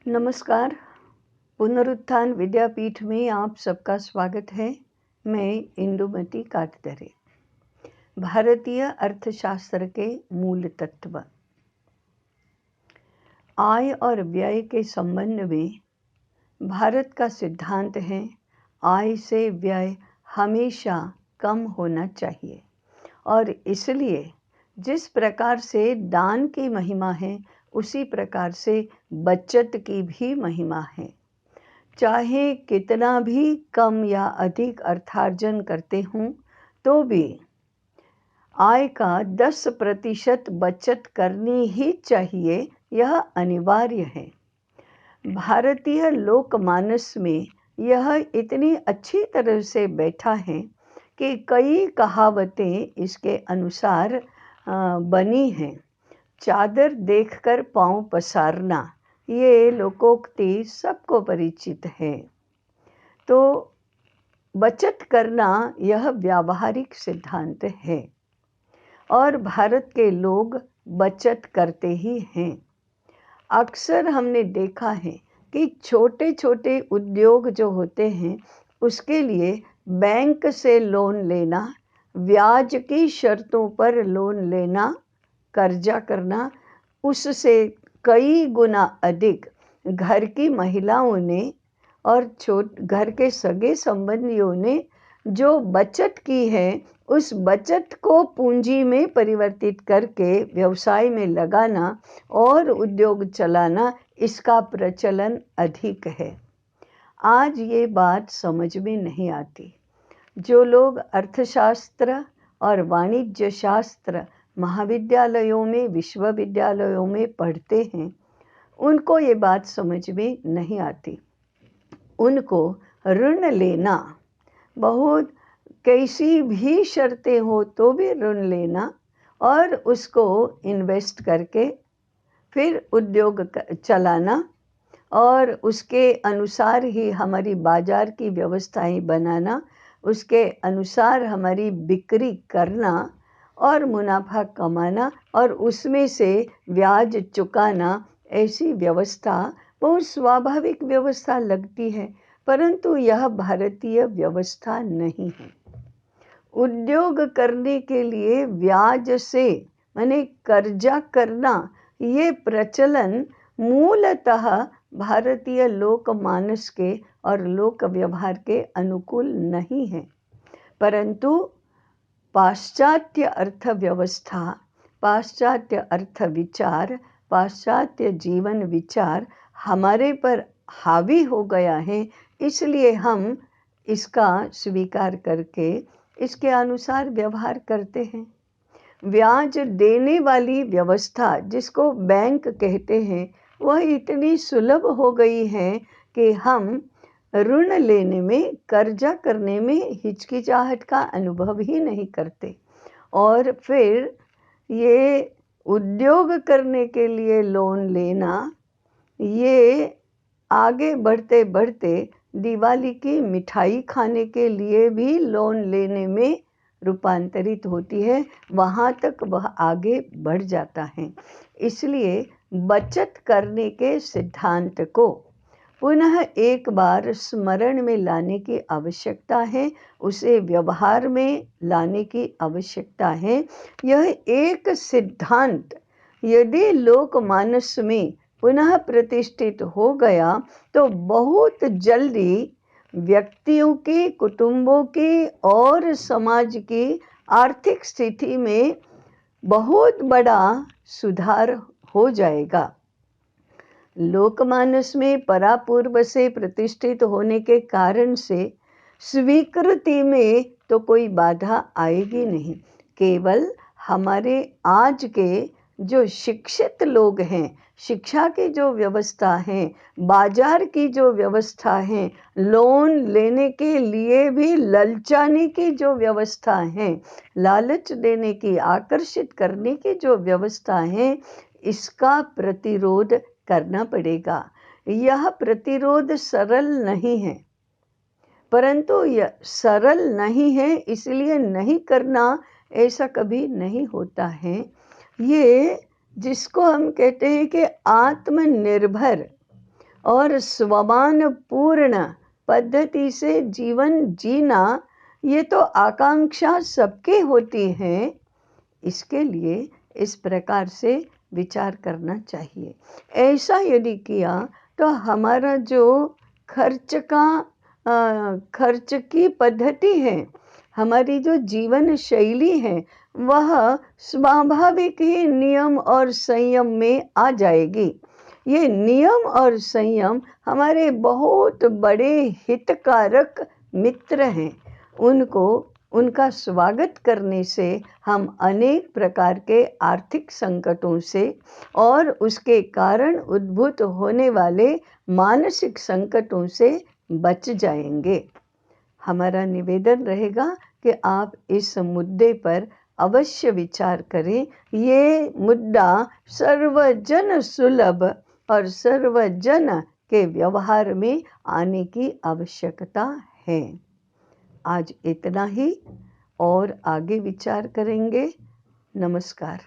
नमस्कार। पुनरुत्थान विद्यापीठ में आप सबका स्वागत है। मैं इंदुमती काटदरे। भारतीय अर्थशास्त्र के मूल तत्व। आय और व्यय के संबंध में भारत का सिद्धांत है, आय से व्यय हमेशा कम होना चाहिए और इसलिए जिस प्रकार से दान की महिमा है, उसी प्रकार से बचत की भी महिमा है। चाहे कितना भी कम या अधिक अर्थार्जन करते हों, तो भी आय का 10% बचत करनी ही चाहिए, यह अनिवार्य है। भारतीय लोकमानस में यह इतनी अच्छी तरह से बैठा है कि कई कहावतें इसके अनुसार बनी हैं। चादर देखकर पाँव पसारना, ये लोकोक्ति सबको परिचित है। तो बचत करना यह व्यावहारिक सिद्धांत है और भारत के लोग बचत करते ही हैं। अक्सर हमने देखा है कि छोटे छोटे उद्योग जो होते हैं, उसके लिए बैंक से लोन लेना, ब्याज की शर्तों पर लोन लेना, कर्जा करना, उससे कई गुना अधिक घर की महिलाओं ने और घर के सगे संबंधियों ने जो बचत की है, उस बचत को पूंजी में परिवर्तित करके व्यवसाय में लगाना और उद्योग चलाना, इसका प्रचलन अधिक है। आज ये बात समझ में नहीं आती। जो लोग अर्थशास्त्र और वाणिज्य शास्त्र महाविद्यालयों में, विश्वविद्यालयों में पढ़ते हैं, उनको ये बात समझ में नहीं आती। उनको ऋण लेना, बहुत कैसी भी शर्तें हो तो भी ऋण लेना और उसको इन्वेस्ट करके फिर उद्योग चलाना और उसके अनुसार ही हमारी बाजार की व्यवस्थाएं बनाना, उसके अनुसार हमारी बिक्री करना और मुनाफा कमाना और उसमें से ब्याज चुकाना, ऐसी व्यवस्था बहुत स्वाभाविक व्यवस्था लगती है, परंतु यह भारतीय व्यवस्था नहीं है। उद्योग करने के लिए ब्याज से माने कर्जा करना, ये प्रचलन मूलतः भारतीय लोकमानस के और लोक व्यवहार के अनुकूल नहीं है। परंतु पाश्चात्य अर्थव्यवस्था, पाश्चात्य अर्थ विचार, पाश्चात्य जीवन विचार हमारे पर हावी हो गया है, इसलिए हम इसका स्वीकार करके इसके अनुसार व्यवहार करते हैं। ब्याज देने वाली व्यवस्था, जिसको बैंक कहते हैं, वह इतनी सुलभ हो गई है कि हम ऋण लेने में, कर्जा करने में हिचकिचाहट का अनुभव ही नहीं करते। और फिर ये उद्योग करने के लिए लोन लेना, ये आगे बढ़ते बढ़ते दिवाली की मिठाई खाने के लिए भी लोन लेने में रूपांतरित होती है, वहाँ तक वह आगे बढ़ जाता है। इसलिए बचत करने के सिद्धांत को पुनः एक बार स्मरण में लाने की आवश्यकता है, उसे व्यवहार में लाने की आवश्यकता है। यह एक सिद्धांत यदि लोकमानस में पुनः प्रतिष्ठित हो गया तो बहुत जल्दी व्यक्तियों की, कुटुंबों की और समाज की आर्थिक स्थिति में बहुत बड़ा सुधार हो जाएगा। लोकमानस में परापूर्व से प्रतिष्ठित होने के कारण से स्वीकृति में तो कोई बाधा आएगी नहीं। केवल हमारे आज के जो शिक्षित लोग हैं, शिक्षा की जो व्यवस्था है, बाजार की जो व्यवस्था है, लोन लेने के लिए भी ललचाने की जो व्यवस्था है, लालच देने की, आकर्षित करने की जो व्यवस्था है, इसका प्रतिरोध करना पड़ेगा। यह प्रतिरोध सरल नहीं है, परंतु यह सरल नहीं है इसलिए नहीं करना, ऐसा कभी नहीं होता है। ये जिसको हम कहते हैं कि आत्मनिर्भर और स्वमान पूर्ण पद्धति से जीवन जीना, ये तो आकांक्षा सबकी होती है। इसके लिए इस प्रकार से विचार करना चाहिए। ऐसा यदि किया तो हमारा जो खर्च की पद्धति है, हमारी जो जीवन शैली है, वह स्वाभाविक ही नियम और संयम में आ जाएगी। ये नियम और संयम हमारे बहुत बड़े हितकारक मित्र हैं। उनका स्वागत करने से हम अनेक प्रकार के आर्थिक संकटों से और उसके कारण उद्भूत होने वाले मानसिक संकटों से बच जाएंगे। हमारा निवेदन रहेगा कि आप इस मुद्दे पर अवश्य विचार करें। ये मुद्दा सर्वजन सुलभ और सर्वजन के व्यवहार में आने की आवश्यकता है। आज इतना ही, और आगे विचार करेंगे। नमस्कार।